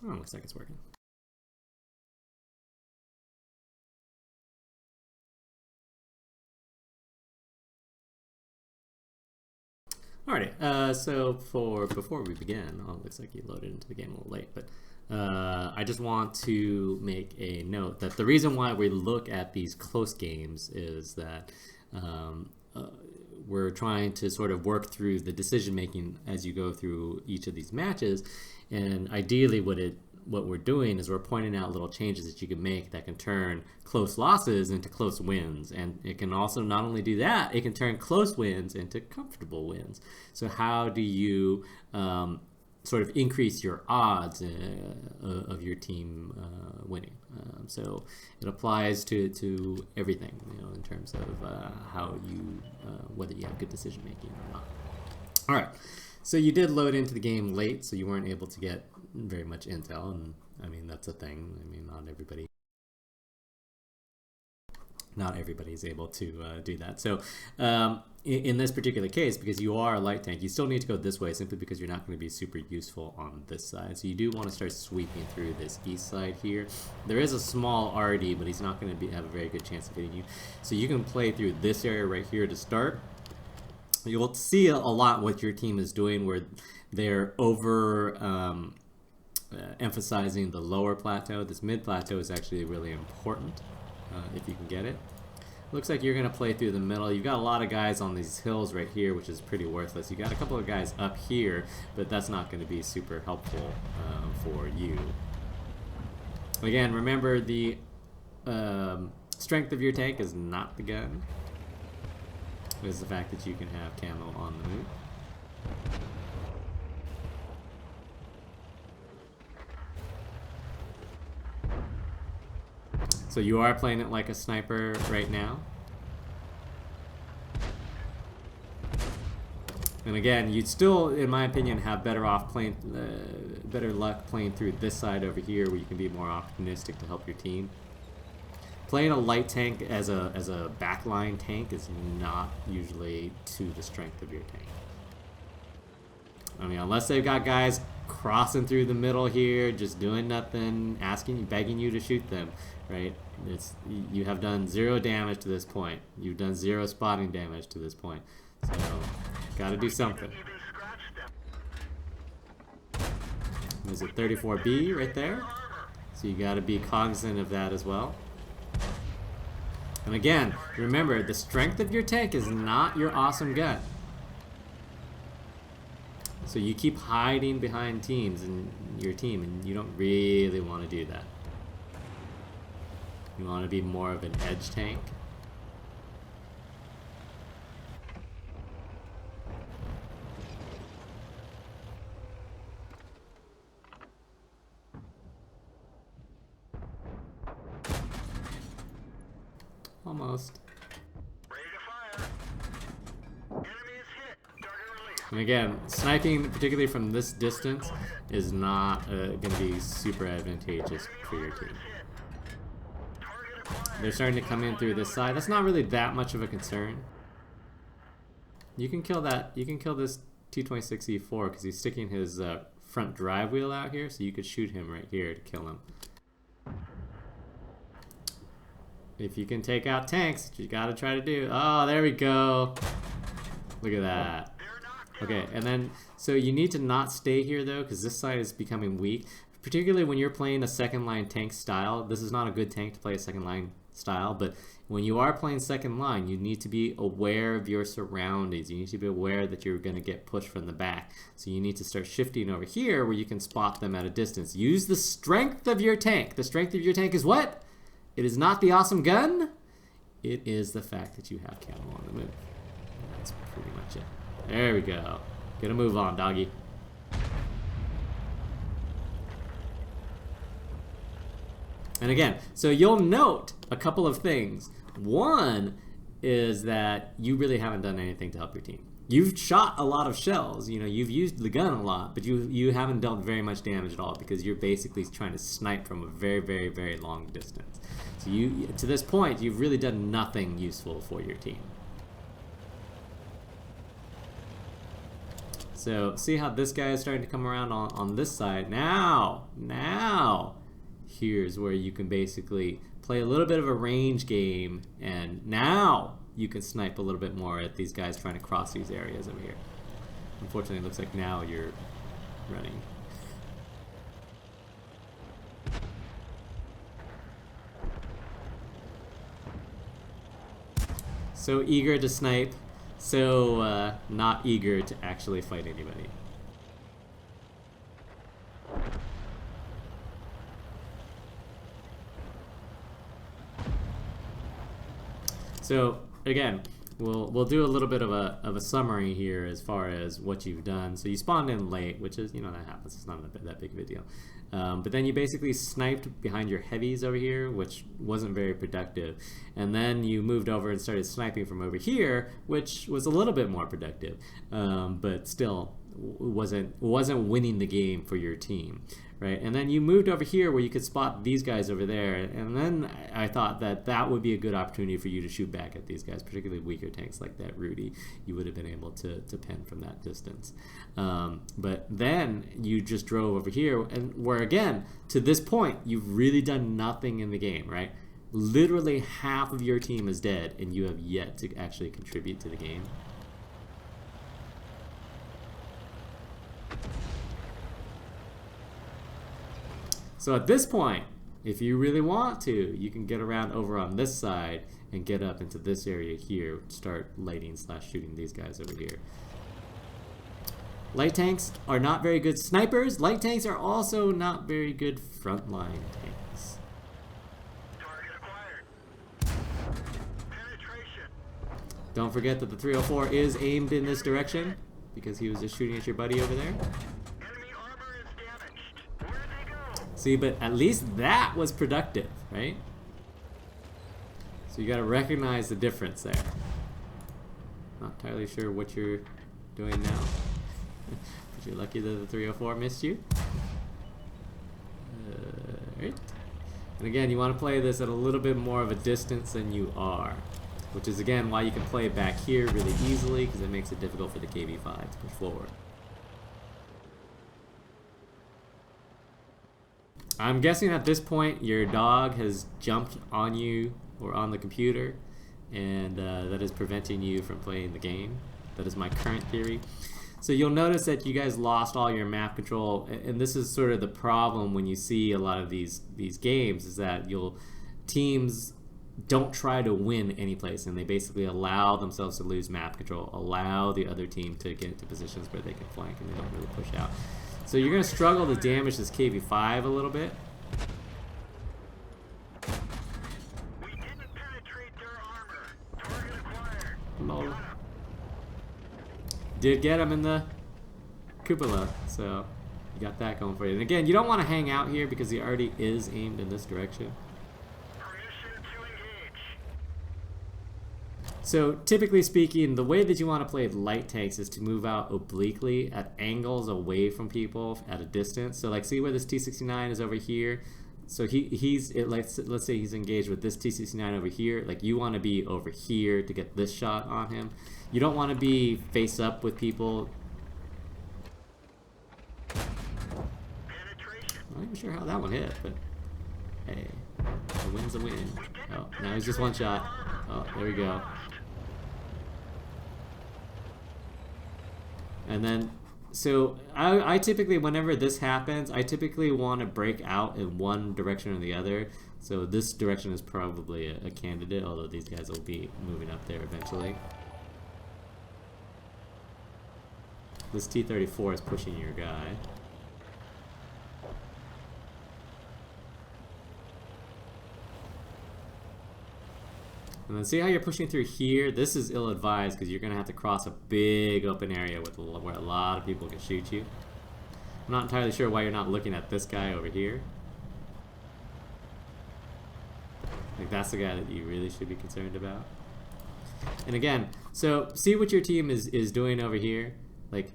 Oh, looks like it's working. Alrighty, so before we begin, oh, it looks like you loaded into the game a little late, but I just want to make a note that the reason why we look at these close games is that we're trying to sort of work through the decision making as you go through each of these matches, and ideally what we're doing is we're pointing out little changes that you can make that can turn close losses into close wins. And it can also not only do that, it can turn close wins into comfortable wins. So how do you sort of increase your odds of your team winning? So it applies to everything, in terms of how you, whether you have good decision making or not. All right. So you did load into the game late, so you weren't able to get very much intel, and I mean that's a thing. I mean not everybody's able to do that. So in this particular case, because you are a light tank, you still need to go this way simply because you're not going to be super useful on this side. So you do want to start sweeping through this east side here. There is a small RD, but he's not going to have a very good chance of hitting you. So you can play through this area right here to start. You'll see a lot what your team is doing where they're over emphasizing the lower plateau. This mid plateau is actually really important if you can get it. Looks like you're going to play through the middle. You've got a lot of guys on these hills right here, which is pretty worthless. You got a couple of guys up here, but that's not going to be super helpful for you. Again, remember the strength of your tank is not the gun. Is the fact that you can have camo on the move. So you are playing it like a sniper right now. And again, you'd still, in my opinion, have better luck playing through this side over here where you can be more opportunistic to help your team. Playing a light tank as a backline tank is not usually to the strength of your tank. I mean, unless they've got guys crossing through the middle here, just doing nothing, begging you to shoot them, right? You have done 0 damage to this point. You've done 0 spotting damage to this point. So, gotta do something. There's a 34B right there. So you gotta be cognizant of that as well. And again, remember, the strength of your tank is not your awesome gun. So you keep hiding behind teams in your team, and you don't really want to do that. You want to be more of an edge tank. Almost. And again, sniping, particularly from this distance, is not going to be super advantageous for your team. They're starting to come in through this side. That's not really that much of a concern. You can kill that. You can kill this T-26E4 because he's sticking his front drive wheel out here, so you could shoot him right here to kill him. If you can take out tanks, you gotta try to do. Oh, there we go. Look at that. Okay, and then, so you need to not stay here though, because this side is becoming weak. Particularly when you're playing a second line tank style. This is not a good tank to play a second line style, but when you are playing second line, you need to be aware of your surroundings. You need to be aware that you're going to get pushed from the back. So you need to start shifting over here where you can spot them at a distance. Use the strength of your tank. The strength of your tank is what? It is not the awesome gun. It is the fact that you have camo on the move. That's pretty much it. There we go. Get a move on, doggy. And again, so you'll note a couple of things. One is that you really haven't done anything to help your team. You've shot a lot of shells, you've used the gun a lot, but you haven't dealt very much damage at all because you're basically trying to snipe from a very, very, very long distance. So to this point, you've really done nothing useful for your team. So see how this guy is starting to come around on this side. Now, here's where you can basically play a little bit of a range game, and now you can snipe a little bit more at these guys trying to cross these areas over here. Unfortunately, it looks like now you're running. So eager to snipe, so not eager to actually fight anybody. So again, we'll do a little bit of a summary here as far as what you've done. So you spawned in late, which is, you know, that happens. It's not that big of a deal. But then you basically sniped behind your heavies over here, which wasn't very productive. And then you moved over and started sniping from over here, which was a little bit more productive, but still wasn't winning the game for your team. Right, and then you moved over here where you could spot these guys over there, and then I thought that would be a good opportunity for you to shoot back at these guys, particularly weaker tanks like that Rudy. You would have been able to pin from that distance. But then you just drove over here, and where again, to this point, you've really done nothing in the game, right? Literally half of your team is dead, and you have yet to actually contribute to the game. So at this point, if you really want to, you can get around over on this side and get up into this area here, start lighting / shooting these guys over here. Light tanks are not very good snipers. Light tanks are also not very good frontline tanks. Target acquired. Penetration. Don't forget that the 304 is aimed in this direction because he was just shooting at your buddy over there. See, but at least that was productive, right? So you gotta recognize the difference there. Not entirely sure what you're doing now. But you're lucky that the 304 missed you. Right. And again, you want to play this at a little bit more of a distance than you are. Which is again why you can play back here really easily, because it makes it difficult for the KV-5 to push forward. I'm guessing at this point your dog has jumped on you or on the computer, and that is preventing you from playing the game. That is my current theory. So you'll notice that you guys lost all your map control, and this is sort of the problem when you see a lot of these games, is that teams don't try to win any place, and they basically allow themselves to lose map control, allow the other team to get into positions where they can flank, and they don't really push out. So you're going to struggle to damage this KV-5 a little bit. We didn't penetrate their armor. Target acquired. Lol. Did get him in the cupola, so you got that going for you. And again, you don't want to hang out here because he already is aimed in this direction. Permission to engage. So typically speaking, the way that you want to play light tanks is to move out obliquely at angles away from people at a distance. So like, see where this T-69 is over here? So let's say he's engaged with this T-69 over here. Like, you want to be over here to get this shot on him. You don't want to be face up with people. I'm not even sure how that one hit, but hey, a win's a win. Oh, now he's just one shot. Oh, there we go. And then, so I typically, whenever this happens, I typically want to break out in one direction or the other. So this direction is probably a candidate, although these guys will be moving up there eventually. This T-34 is pushing your guy. And then see how you're pushing through here? This is ill-advised because you're going to have to cross a big open area where a lot of people can shoot you. I'm not entirely sure why you're not looking at this guy over here. Like, that's the guy that you really should be concerned about. And again, so see what your team is doing over here? Like,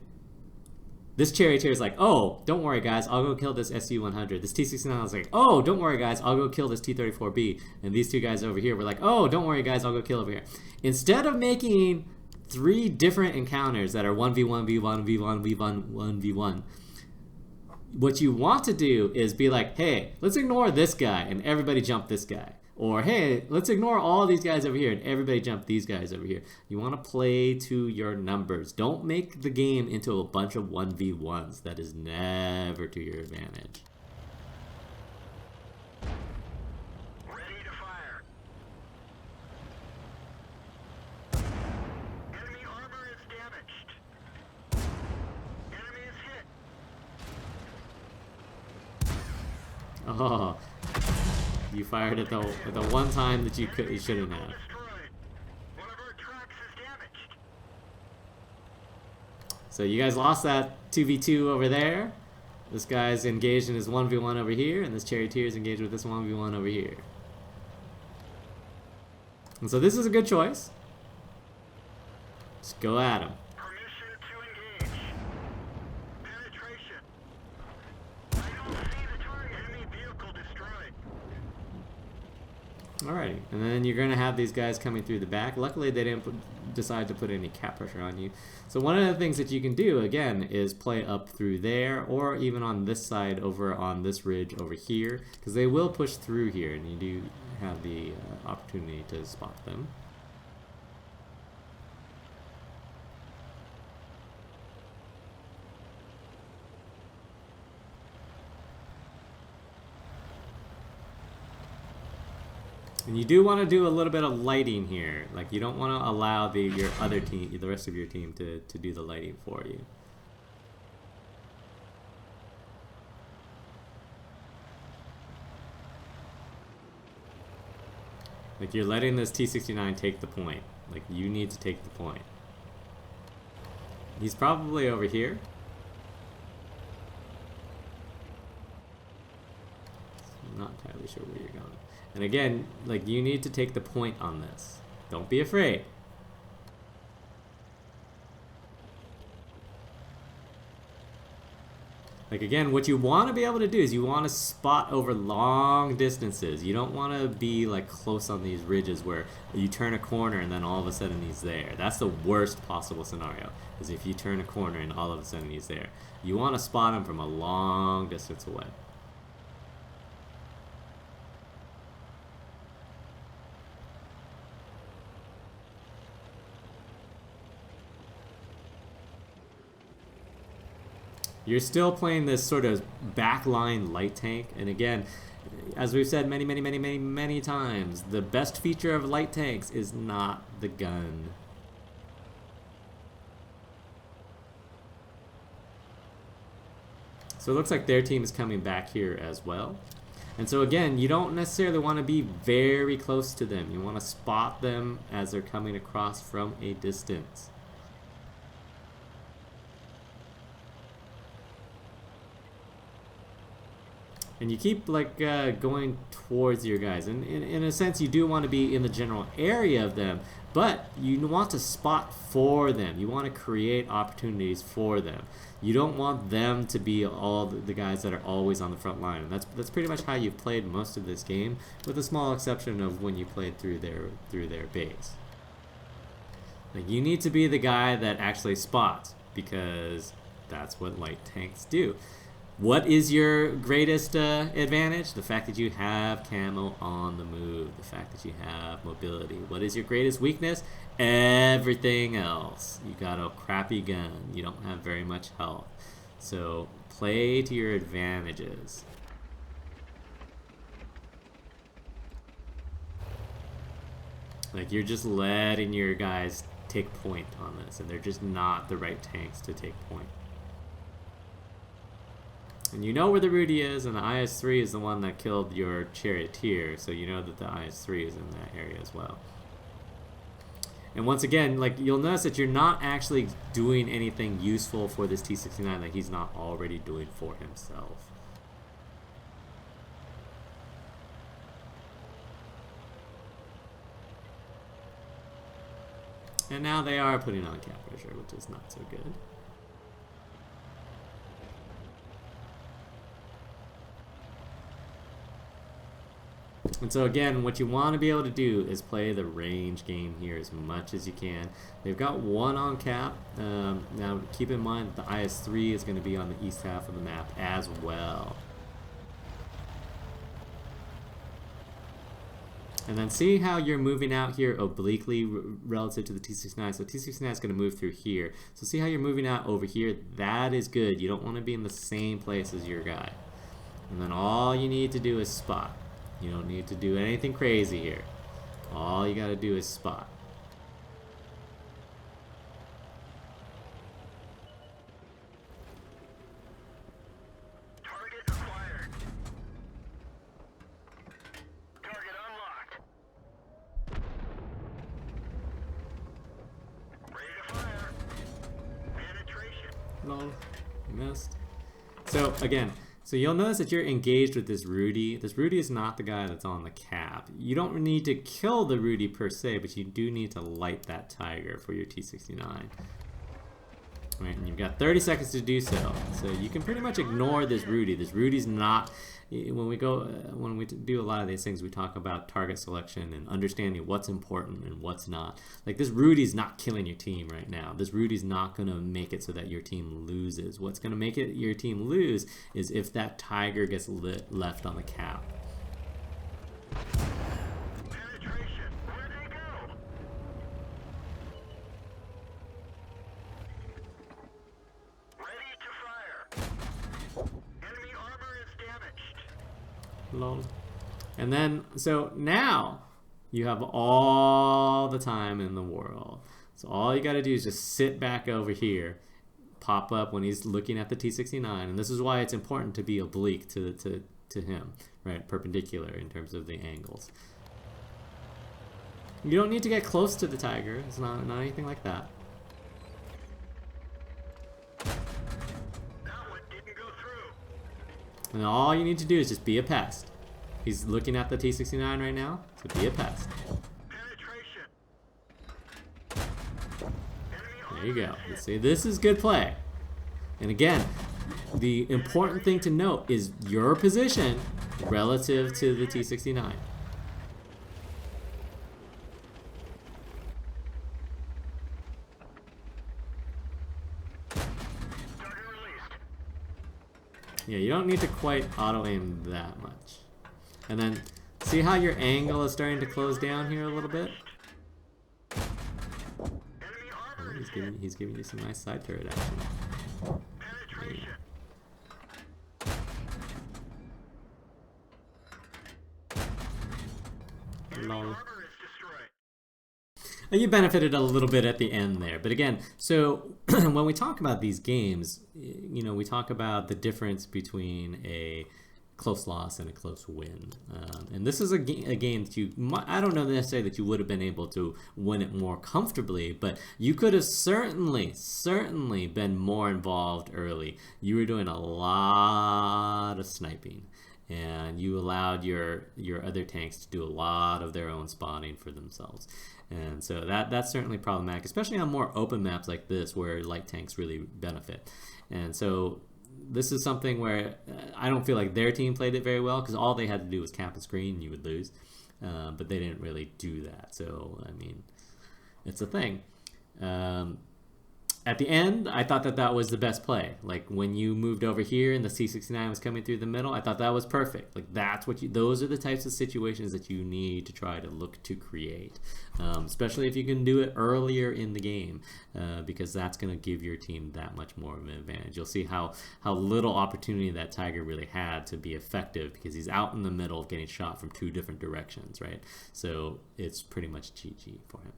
this charioteer is like, oh, don't worry guys, I'll go kill this SU-100. This T-69 is like, oh, don't worry guys, I'll go kill this T-34B. And these two guys over here were like, oh, don't worry guys, I'll go kill over here. Instead of making 3 different encounters that are 1v1, v1, v1, v1, 1v1. What you want to do is be like, hey, let's ignore this guy and everybody jump this guy. Or, hey, let's ignore all these guys over here and everybody jump these guys over here. You want to play to your numbers. Don't make the game into a bunch of 1v1s. That is never to your advantage. Ready to fire. Enemy armor is damaged. Enemy is hit. Oh, you fired at the one time that you shouldn't have. Destroyed. One of our tracks is damaged. So you guys lost that 2v2 over there. This guy's engaged in his 1v1 over here, and this charioteer is engaged with this 1v1 over here. And so this is a good choice. Just go at him. Permission to engage. Penetration. I don't see the target. Enemy vehicle destroyed. Alrighty, and then you're going to have these guys coming through the back. Luckily, they didn't decide to put any cap pressure on you. So one of the things that you can do, again, is play up through there, or even on this side over on this ridge over here, because they will push through here, and you do have the opportunity to spot them. And you do want to do a little bit of lighting here. Like, you don't want to allow your other team, the rest of your team, to do the lighting for you. Like, you're letting this T-69 take the point. Like, you need to take the point. He's probably over here. I'm not entirely sure where you're going. And again, like, you need to take the point on this. Don't be afraid. Like, again, what you want to be able to do is you want to spot over long distances. You don't want to be like close on these ridges where you turn a corner and then all of a sudden he's there. That's the worst possible scenario, is if you turn a corner and all of a sudden he's there. You want to spot him from a long distance away. You're still playing this sort of backline light tank, and again, as we've said many times, the best feature of light tanks is not the gun. So it looks like their team is coming back here as well. And so again, you don't necessarily want to be very close to them. You want to spot them as they're coming across from a distance. And you keep like going towards your guys, and in a sense you do want to be in the general area of them, but you want to spot for them. You want to create opportunities for them. You don't want them to be all the guys that are always on the front line, and that's pretty much how you've played most of this game, with a small exception of when you played through their base. Like, you need to be the guy that actually spots, because that's what light tanks do. What is your greatest advantage? The fact that you have camo on the move. The fact that you have mobility. What is your greatest weakness? Everything else. You got a crappy gun. You don't have very much health. So play to your advantages. Like, you're just letting your guys take point on this, and they're just not the right tanks to take point. And you know where the Rudy is, and the IS-3 is the one that killed your charioteer, so you know that the IS-3 is in that area as well. And once again, like, you'll notice that you're not actually doing anything useful for this T-69 that he's not already doing for himself. And now they are putting on cap pressure, which is not so good. And so again, what you want to be able to do is play the range game here as much as you can. They've got one on cap. Now keep in mind that the IS-3 is going to be on the east half of the map as well. And then see how you're moving out here obliquely relative to the T-69. So T-69 is going to move through here. So see how you're moving out over here? That is good. You don't want to be in the same place as your guy. And then all you need to do is spot. You don't need to do anything crazy here. All you got to do is spot. Target acquired. Target unlocked. Ready to fire. Penetration. Lol, you missed. So again, so you'll notice that you're engaged with this Rudy. This Rudy is not the guy that's on the cap. You don't need to kill the Rudy per se, but you do need to light that Tiger for your T-69. Right, and you've got 30 seconds to do so. So you can pretty much ignore this Rudy. This Rudy's not. When we do a lot of these things, we talk about target selection and understanding what's important and what's not. Like this Rudy's not killing your team right now. This Rudy's not going to make it so that your team loses. What's going to make it your team lose is if that Tiger gets left on the cap. Penetration. Where'd they go? Ready to fire. Enemy armor is damaged. Lol. And then, so now you have all the time in the world. So all you got to do is just sit back over here, pop up when he's looking at the T-69, and this is why it's important to be oblique to him, right? Perpendicular in terms of the angles. You don't need to get close to the Tiger. It's not anything like that. That one didn't go through. And all you need to do is just be a pest. He's looking at the T-69 right now, so be a pest. Penetration. There you go. See, this is good play. And again, the important thing to note is your position relative to the T-69. Target released. Yeah, you don't need to quite auto-aim that much. And then, see how your angle is starting to close down here a little bit? Enemy Oh, armor is he's giving you some nice side turret action. penetration. Enemy Lol. armor is destroyed. And you benefited a little bit at the end there. But again, so when we talk about these games, you know, we talk about the difference between a close loss and a close win. And this is a game that I don't know necessarily that you would have been able to win it more comfortably, but you could have certainly been more involved early. You were doing a lot of sniping, and you allowed your other tanks to do a lot of their own spotting for themselves. And so that's certainly problematic, especially on more open maps like this where light tanks really benefit. And so this is something where I don't feel like their team played it very well, because all they had to do was cap a screen and you would lose. But they didn't really do that. So, I mean, it's a thing. At the end, I thought that was the best play. Like when you moved over here and the C-69 was coming through the middle, I thought that was perfect. Like those are the types of situations that you need to try to look to create, especially if you can do it earlier in the game, because that's going to give your team that much more of an advantage. You'll see how little opportunity that Tiger really had to be effective, because he's out in the middle getting shot from two different directions, right? So it's pretty much GG for him.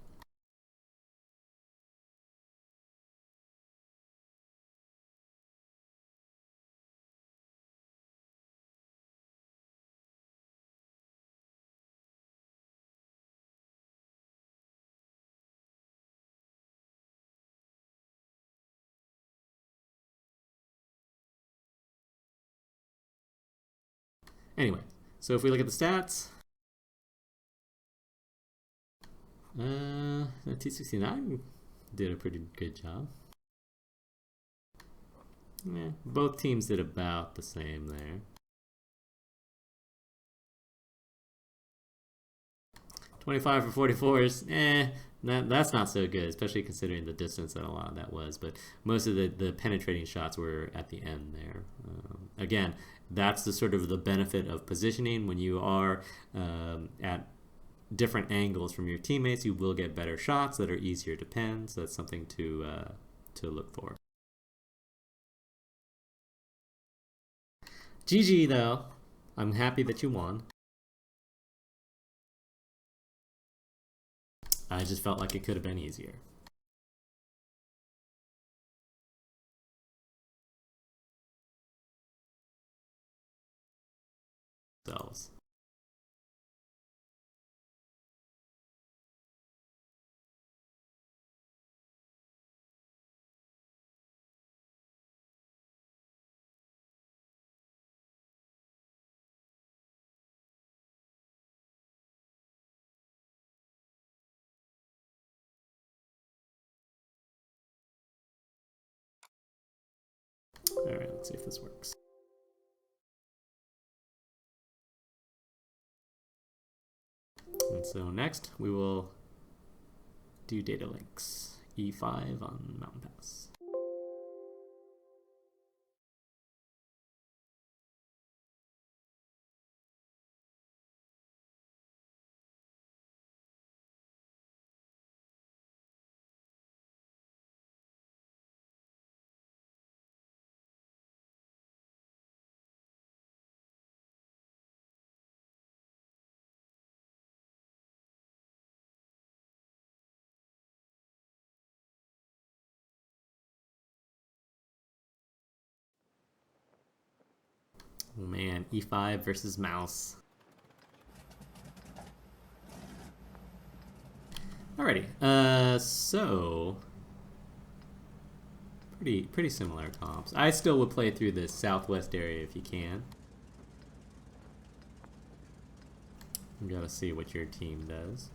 Anyway, so if we look at the stats, the T-69 did a pretty good job. Yeah, both teams did about the same there. 25 for 44s, that's not so good, especially considering the distance that a lot of that was. But most of the penetrating shots were at the end there. Again, that's the sort of the benefit of positioning. When you are at different angles from your teammates, you will get better shots that are easier to pin. So that's something to look for. GG though. I'm happy that you won. I just felt like it could have been easier. Selves. Alright, let's see if this works. And so next we will do data links. E5 on Mountain Pass. Oh man, E5 versus mouse. Alrighty, so pretty similar comps. I still would play through the southwest area if you can. You gotta see what your team does.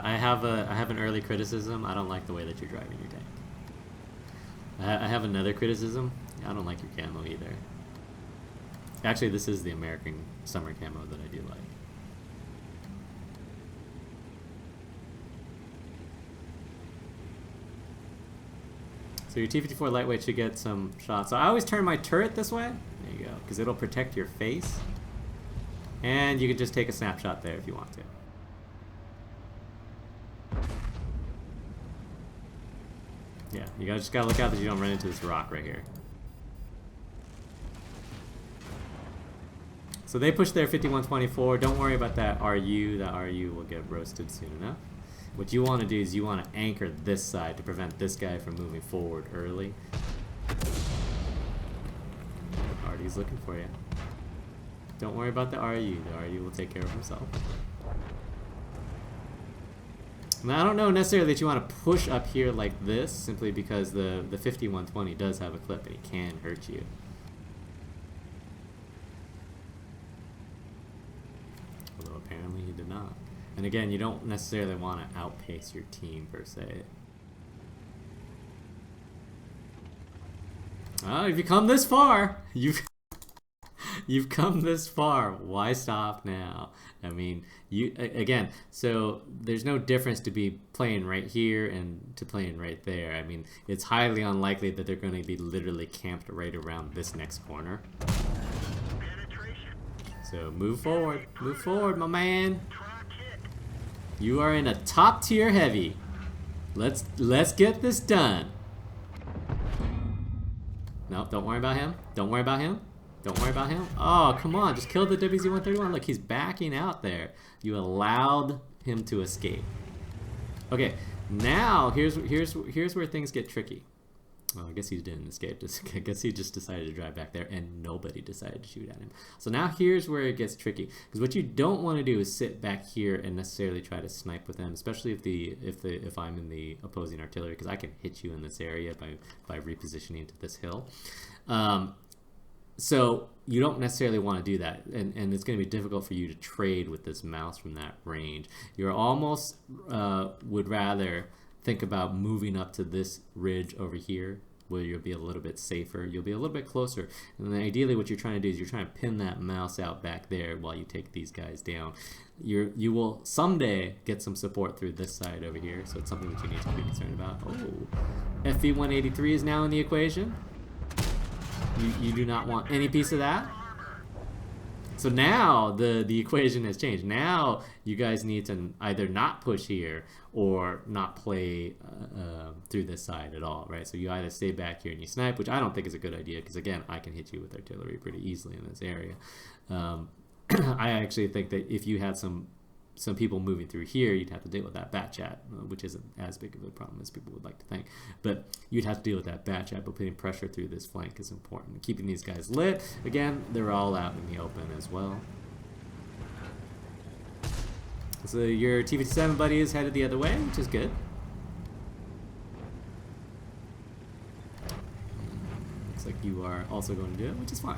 I have an early criticism. I don't like the way that you're driving your tank. I have another criticism. I don't like your camo either. Actually, this is the American summer camo that I do like. So your T-54 lightweight should get some shots. So I always turn my turret this way. There you go, because it'll protect your face. And you can just take a snapshot there if you want to. Yeah, you just gotta look out that you don't run into this rock right here. So they push their 5124. Don't worry about that RU. That RU will get roasted soon enough. What you want to do is you want to anchor this side to prevent this guy from moving forward early. Artie's looking for you. Don't worry about the RU. The RU will take care of himself. Now, I don't know necessarily that you want to push up here like this, simply because the 5120 does have a clip and it can hurt you. Although apparently he did not. And again, you don't necessarily want to outpace your team per se. Oh, if you come this far, you've come this far. Why stop now? I mean, again, so there's no difference to be playing right here and to playing right there. I mean, it's highly unlikely that they're going to be literally camped right around this next corner. So move forward, my man. You are in a top tier heavy. Let's get this done. No, don't worry about him. Don't worry about him. Don't worry about him. Oh, come on. Just kill the WZ-131. Look, he's backing out there. You allowed him to escape. Okay, now here's where things get tricky. Well, I guess he didn't escape. I guess he just decided to drive back there, and nobody decided to shoot at him. So now here's where it gets tricky, because what you don't want to do is sit back here and necessarily try to snipe with them, especially if I'm in the opposing artillery, because I can hit you in this area by repositioning to this hill. So you don't necessarily want to do that, and it's going to be difficult for you to trade with this mouse from that range. You're almost would rather think about moving up to this ridge over here where you'll be a little bit safer. You'll be a little bit closer. And then ideally what you're trying to do is you're trying to pin that mouse out back there while you take these guys down. You will someday get some support through this side over here, so it's something that you need to be concerned about. Oh, FV183 is now in the equation. You do not want any piece of that. So now the equation has changed. Now you guys need to either not push here or not play through this side at all, right? So you either stay back here and you snipe, which I don't think is a good idea because, again, I can hit you with artillery pretty easily in this area. I actually think that if you had some people moving through here, you'd have to deal with that bat chat, which isn't as big of a problem as people would like to think. But you'd have to deal with that bat chat, but putting pressure through this flank is important. Keeping these guys lit. Again, they're all out in the open as well. So your T-57 buddy is headed the other way, which is good. Looks like you are also going to do it, which is fine.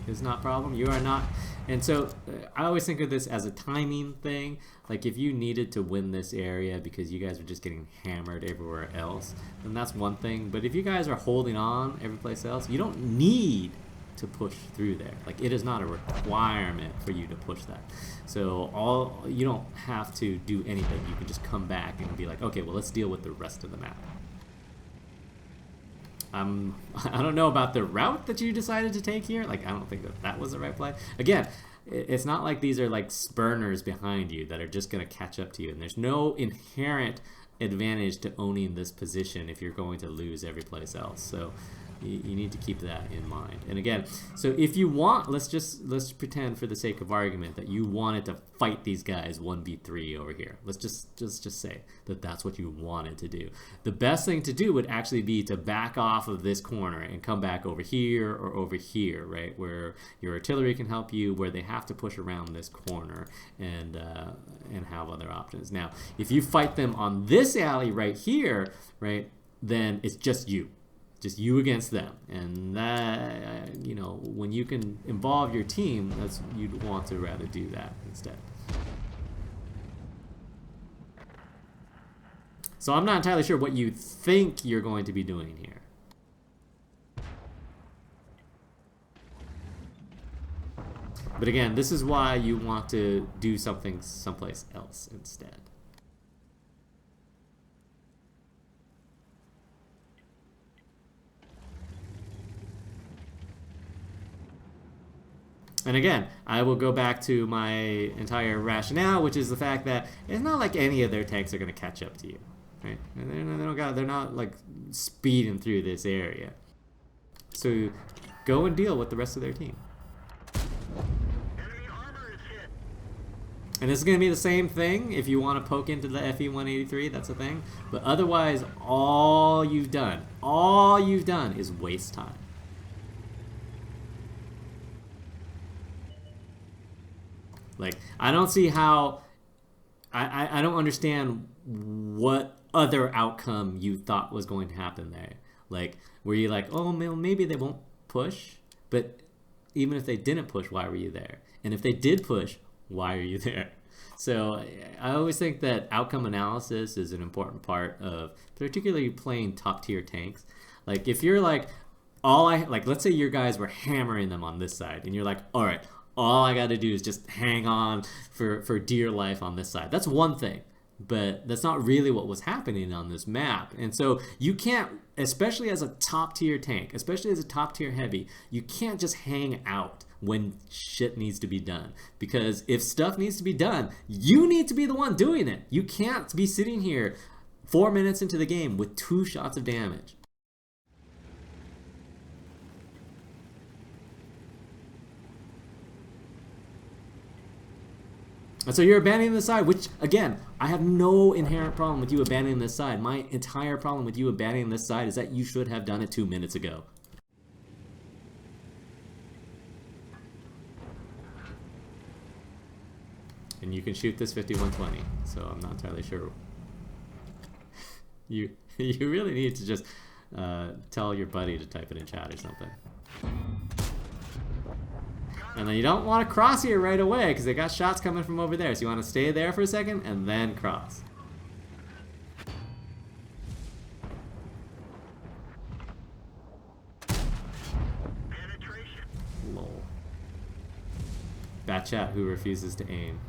It's not a problem. You are not. And so I always think of this as a timing thing. Like if you needed to win this area because you guys are just getting hammered everywhere else, then that's one thing. But if you guys are holding on every place else, you don't need to push through there. Like it is not a requirement for you to push that. So you don't have to do anything. You can just come back and be like, okay, well, let's deal with the rest of the map. I don't know about the route that you decided to take here. Like, I don't think that was the right play. Again, it's not like these are like spurners behind you that are just going to catch up to you. And there's no inherent advantage to owning this position if you're going to lose every place else. So you need to keep that in mind. And again, so if you want, let's pretend for the sake of argument that you wanted to fight these guys 1v3 over here. Let's just say that that's what you wanted to do. The best thing to do would actually be to back off of this corner and come back over here or over here, right, where your artillery can help you, where they have to push around this corner and have other options. Now, if you fight them on this alley right here, right, then it's just you against them, and that, you know, when you can involve your team, you'd want to rather do that instead. So I'm not entirely sure what you think you're going to be doing here. But again, this is why you want to do something someplace else instead. And again, I will go back to my entire rationale, which is the fact that it's not like any of their tanks are going to catch up to you, right? They're not like speeding through this area. So go and deal with the rest of their team. Enemy armor is hit. And this is going to be the same thing if you want to poke into the FE-183, that's a thing. But otherwise, all you've done is waste time. Like, I don't see how, I don't understand what other outcome you thought was going to happen there. Like, were you like, oh, maybe they won't push? But even if they didn't push, why were you there? And if they did push, why are you there? So I always think that outcome analysis is an important part of particularly playing top tier tanks. Like, if you're like, let's say your guys were hammering them on this side, and you're like, all right, all I got to do is just hang on for dear life on this side. That's one thing, but that's not really what was happening on this map. And so you can't, especially as a top tier tank, especially as a top tier heavy, you can't just hang out when shit needs to be done. Because if stuff needs to be done, you need to be the one doing it. You can't be sitting here 4 minutes into the game with 2 shots of damage. And so you're abandoning this side, which, again, I have no inherent problem with you abandoning this side. My entire problem with you abandoning this side is that you should have done it 2 minutes ago. And you can shoot this 5120, so I'm not entirely sure. You really need to just tell your buddy to type it in chat or something. And then you don't want to cross here right away because they got shots coming from over there. So you want to stay there for a second and then cross. Penetration. Lol. Bad chat who refuses to aim.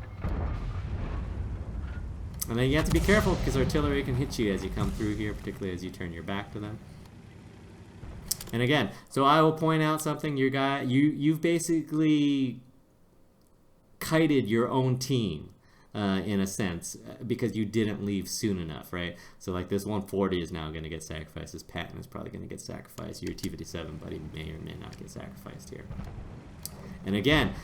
And then you have to be careful because artillery can hit you as you come through here, particularly as you turn your back to them. And again, so I will point out something. You've basically kited your own team in a sense because you didn't leave soon enough, right? So like this 140 is now going to get sacrificed. This Patton is probably going to get sacrificed. Your T-57 buddy may or may not get sacrificed here. And again,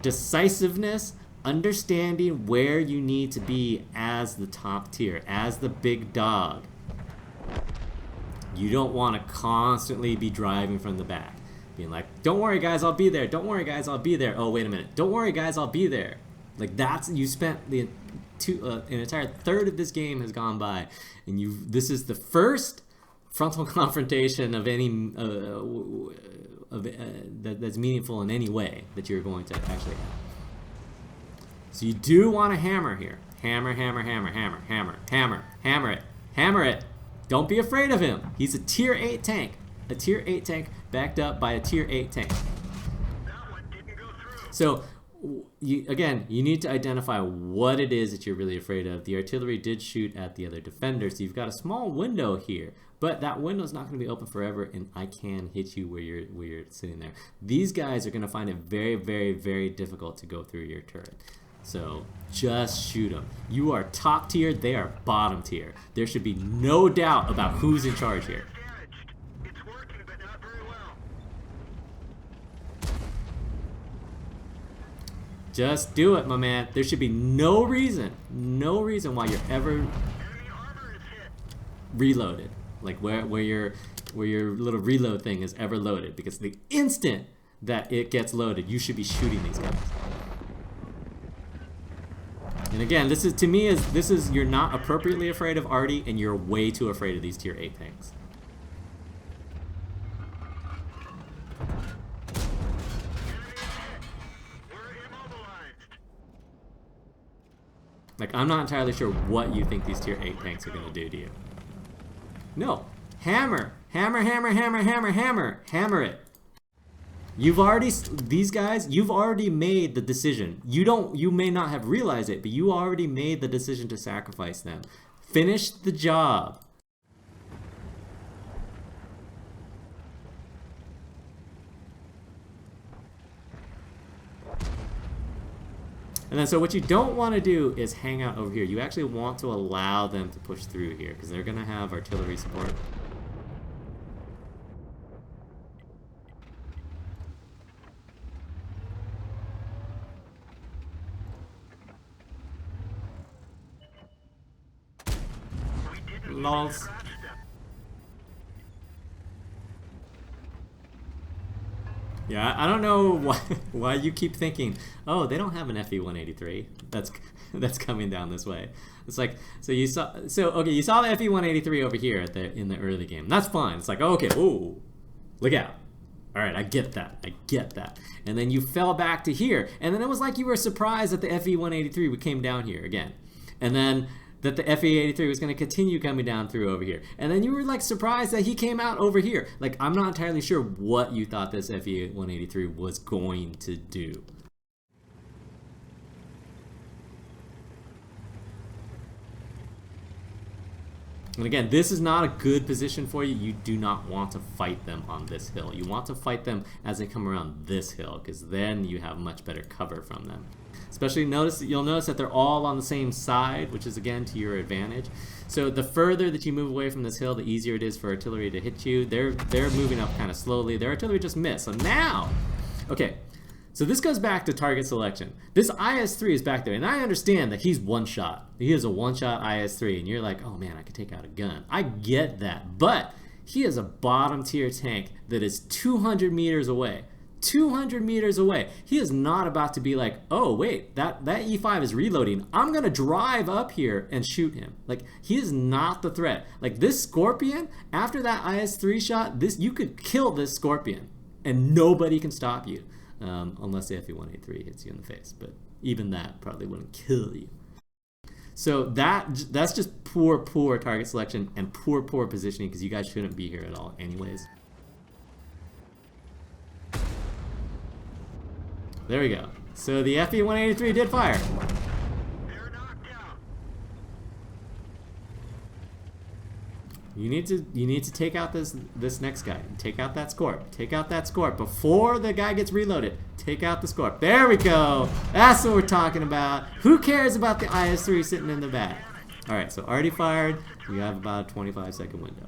decisiveness, understanding where you need to be as the top tier, as the big dog. You don't want to constantly be driving from the back, being like, don't worry guys, I'll be there. Don't worry guys, I'll be there. Oh, wait a minute. Don't worry guys, I'll be there. Like you spent an entire third of this game has gone by, and this is the first frontal confrontation of any that's meaningful in any way that you're going to actually have. So you do want to hammer here. Hammer, hammer, hammer, hammer, hammer, hammer, hammer it, hammer it. Don't be afraid of him. He's a tier 8 tank. A tier 8 tank backed up by a tier 8 tank. That one didn't go through. So, again, you need to identify what it is that you're really afraid of. The artillery did shoot at the other defender, so you've got a small window here. But that window's not going to be open forever, and I can hit you where you're sitting there. These guys are going to find it very, very, very difficult to go through your turret. So just shoot them. You are top tier, they are bottom tier. There should be no doubt about who's in charge here. Damaged. It's working, but not very well. Just do it, my man. There should be no reason why you're ever Enemy armor is hit. reloaded. Like where your little reload thing is ever loaded. Because the instant that it gets loaded, you should be shooting these guys. And again, this is you're not appropriately afraid of Artie, and you're way too afraid of these tier 8 tanks. We're immobilized. Like, I'm not entirely sure what you think these tier 8 tanks are going to do to you. No. Hammer! Hammer, hammer, hammer, hammer, hammer! Hammer it! You've already made the decision. You may not have realized it, but you already made the decision to sacrifice them. Finish the job. And then so what you don't want to do is hang out over here. You actually want to allow them to push through here because they're going to have artillery support. Lols. Yeah, I don't know why you keep thinking, oh, they don't have an FE-183 that's coming down this way. It's like, you saw the FE-183 over here in the early game. That's fine. It's like, okay, oh, look out. All right, I get that. And then you fell back to here, and then it was like you were surprised that the FE-183 came down here again, and then that the FE-83 was going to continue coming down through over here. And then you were like surprised that he came out over here. Like, I'm not entirely sure what you thought this FE-183 was going to do. And again, this is not a good position for you. You do not want to fight them on this hill. You want to fight them as they come around this hill, because then you have much better cover from them. Especially you'll notice that they're all on the same side, which is again to your advantage. So the further that you move away from this hill, the easier it is for artillery to hit you. They're moving up kind of slowly. Their artillery just missed. So now, okay, so this goes back to target selection. This IS-3 is back there, and I understand that he's one shot. He is a one-shot IS-3, and you're like, oh man, I could take out a gun. I get that, but he is a bottom tier tank that is 200 meters away. 200 meters away. He is not about to be like, oh wait, that E5 is reloading. I'm gonna drive up here and shoot him. Like, he is not the threat. Like, this Scorpion, after that IS-3 shot, you could kill this Scorpion and nobody can stop you. unless the FE-183 hits you in the face. But even that probably wouldn't kill you. So that's just poor target selection and poor positioning, because you guys shouldn't be here at all anyways. There we go. So the FE-183 did fire. They're knocked out. You need to take out this next guy. Take out that Scorp. Take out that Scorp before the guy gets reloaded. Take out the Scorp. There we go. That's what we're talking about. Who cares about the IS-3 sitting in the back? All right, so already fired. You have about a 25-second window.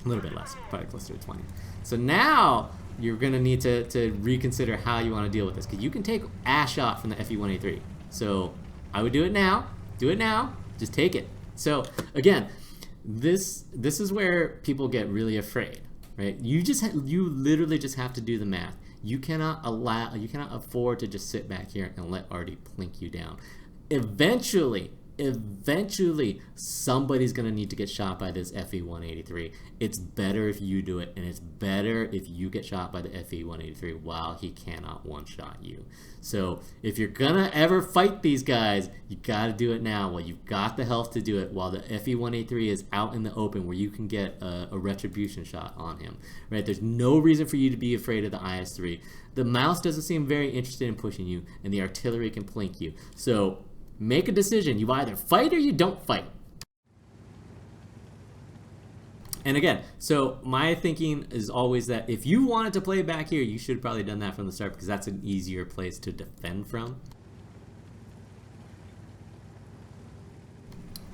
A little bit less, probably closer to 20. So now you're gonna need to reconsider how you want to deal with this, because you can take a shot from the FE-183. So I would do it now. Do it now. Just take it. So again, this is where people get really afraid, right? You literally just have to do the math. You cannot afford to just sit back here and let Artie plink you down. Eventually somebody's gonna need to get shot by this FE-183. It's better if you do it, and it's better if you get shot by the FE-183 while he cannot one-shot you. So if you're gonna ever fight these guys, you gotta do it now while you've got the health to do it, while the FE-183 is out in the open where you can get a retribution shot on him, right? There's no reason for you to be afraid of the IS-3. The mouse doesn't seem very interested in pushing you, and the artillery can plink you. So make a decision. You either fight or you don't fight. And again, so my thinking is always that if you wanted to play back here, you should have probably done that from the start, because that's an easier place to defend from.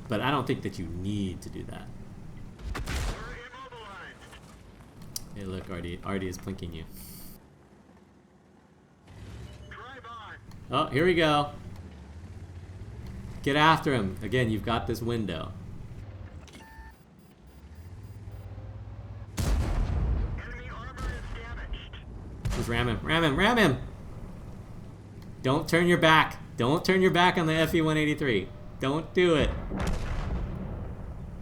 But I don't think that you need to do that. Hey, look, Artie is plinking you. Oh, here we go. Get after him. Again, you've got this window. Enemy armor is damaged. Just ram him, ram him, ram him! Don't turn your back. Don't turn your back on the FE-183. Don't do it.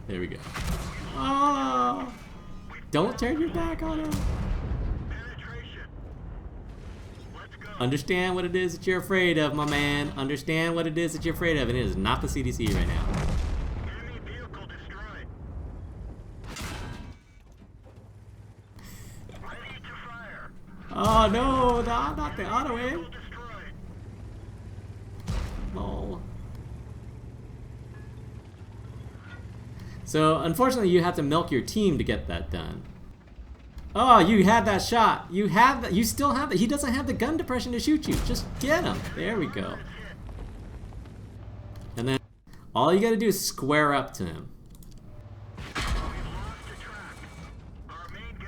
There we go. Oh! Don't turn your back on him. Penetration. Let's go. Understand what it is that you're afraid of, my man. Understand what it is that you're afraid of, and it is not the CDC right now. Enemy vehicle destroyed. Ready to fire. Oh no, not the auto aim. Vehicle destroyed. Lol. So unfortunately, you have to milk your team to get that done. Oh, you had that shot. You have that. You still have that. He doesn't have the gun depression to shoot you. Just get him. There we go. And then all you got to do is square up to him.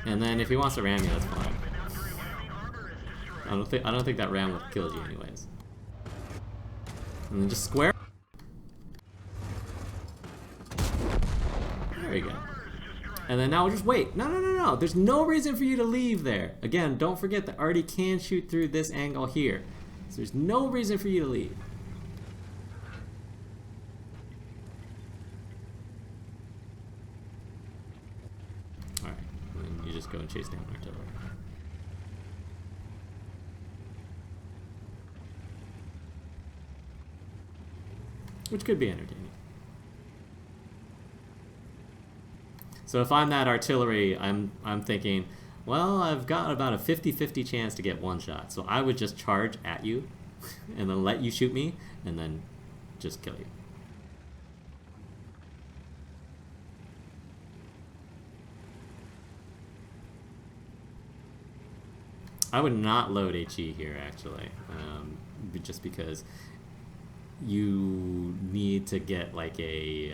And then if he wants to ram you, that's fine. I don't think that ram would kill you anyways. And then just square. There you go. And then now we'll just wait. No. There's no reason for you to leave there. Again, don't forget that Artie can shoot through this angle here. So there's no reason for you to leave. Alright, and then you just go and chase down artillery. Which could be entertaining. So if I'm that artillery, I'm thinking, well, I've got about a 50-50 chance to get one shot. So I would just charge at you and then let you shoot me and then just kill you. I would not load HE here, actually, just because you need to get like a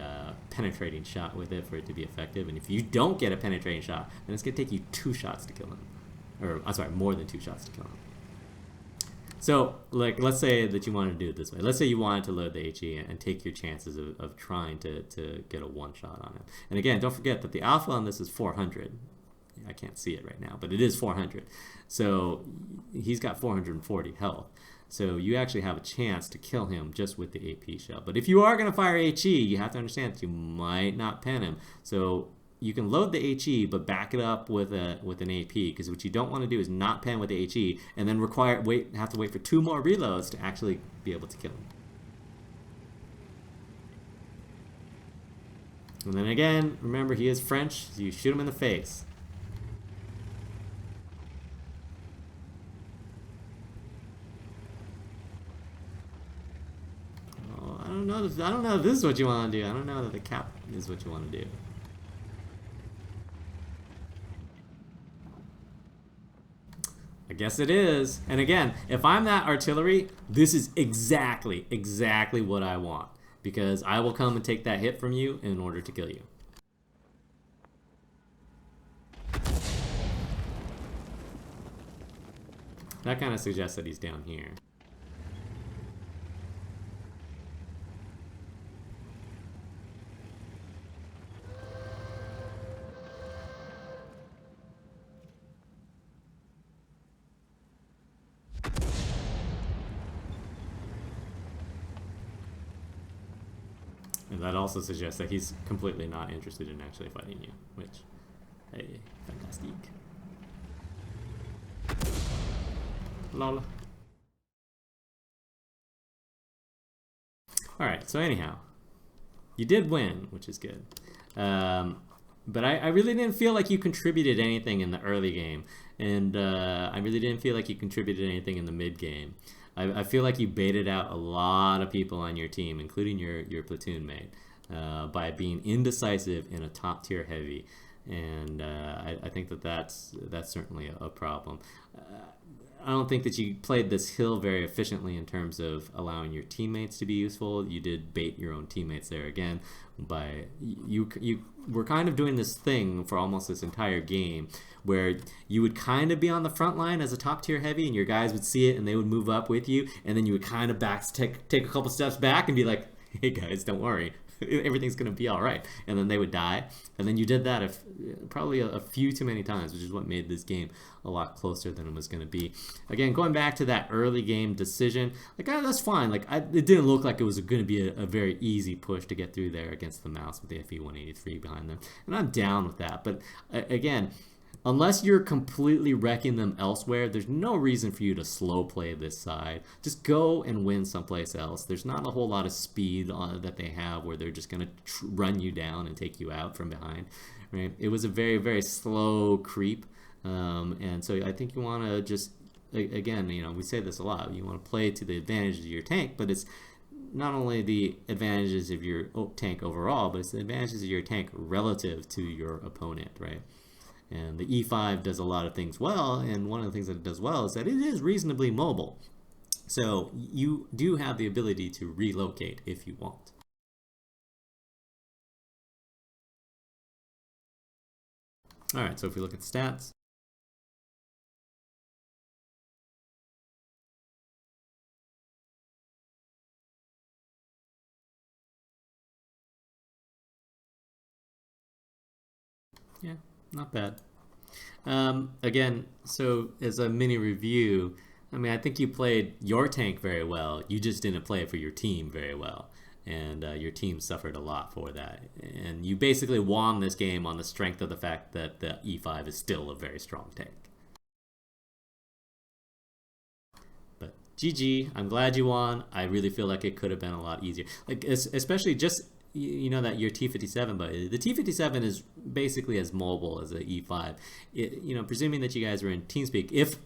penetrating shot with it for it to be effective, and if you don't get a penetrating shot, then it's gonna take you 2 shots to kill him, or I'm sorry, more than 2 shots to kill him. So like, let's say that you want to do it this way. Let's say you wanted to load the HE and take your chances of trying to get a 1 shot on it. And again, don't forget that the alpha on this is 400. I can't see it right now, but it is 400. So he's got 440 health. So you actually have a chance to kill him just with the AP shell. But if you are going to fire HE, you have to understand that you might not pen him. So you can load the HE, but back it up with an AP, because what you don't want to do is not pen with the HE and then have to wait for 2 more reloads to actually be able to kill him. And then again, remember, he is French, so you shoot him in the face. Oh, I don't know if this is what you want to do. I don't know that the cap is what you want to do. I guess it is. And again, if I'm that artillery, this is exactly what I want. Because I will come and take that hit from you in order to kill you. That kind of suggests that he's down here. And that also suggests that he's completely not interested in actually fighting you, which, hey, fantastic. Lol. Alright, so anyhow, you did win, which is good. But I really didn't feel like you contributed anything in the early game, and I really didn't feel like you contributed anything in the mid game. I feel like you baited out a lot of people on your team, including your platoon mate, by being indecisive in a top tier heavy, and I think that's certainly a problem. I don't think that you played this hill very efficiently in terms of allowing your teammates to be useful. You did bait your own teammates there again by you were kind of doing this thing for almost this entire game where you would kind of be on the front line as a top tier heavy and your guys would see it and they would move up with you, and then you would kind of take a couple steps back and be like, hey guys, don't worry, everything's gonna be all right, and then they would die. And then you did that probably a few too many times, which is what made this game a lot closer than it was going to be. Again, going back to that early game decision, like, that's fine. Like, it didn't look like it was going to be a very easy push to get through there against the mouse with the FE-183 behind them, and I'm down with that. But again, unless you're completely wrecking them elsewhere, there's no reason for you to slow play this side. Just go and win someplace else. There's not a whole lot of speed that they have where they're just going to run you down and take you out from behind. Right? It was a very, very slow creep. And so I think you want to just, again, we say this a lot, you want to play to the advantages of your tank, but it's not only the advantages of your tank overall, but it's the advantages of your tank relative to your opponent, right? And the E5 does a lot of things well, and one of the things that it does well is that it is reasonably mobile. So you do have the ability to relocate if you want. Alright, so if we look at the stats, yeah, not bad. Again, so as a mini review, I mean, I think you played your tank very well. You just didn't play it for your team very well. And your team suffered a lot for that. And you basically won this game on the strength of the fact that the E5 is still a very strong tank. But GG, I'm glad you won. I really feel like it could have been a lot easier. Like, especially just, that your T57, but the T57 is basically as mobile as the E5. Presuming that you guys were in TeamSpeak, if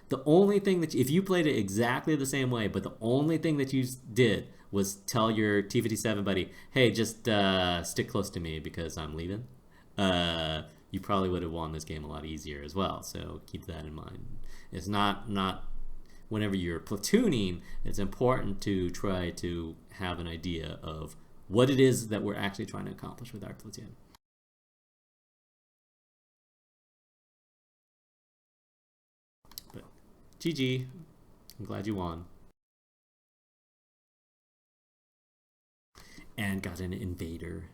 the only thing if you played it exactly the same way, but the only thing that you did was tell your T57 buddy, hey, just stick close to me because I'm leaving, you probably would have won this game a lot easier as well. So keep that in mind. It's not whenever you're platooning, it's important to try to have an idea of what it is that we're actually trying to accomplish with our platoon. But GG, I'm glad you won. And got an invader.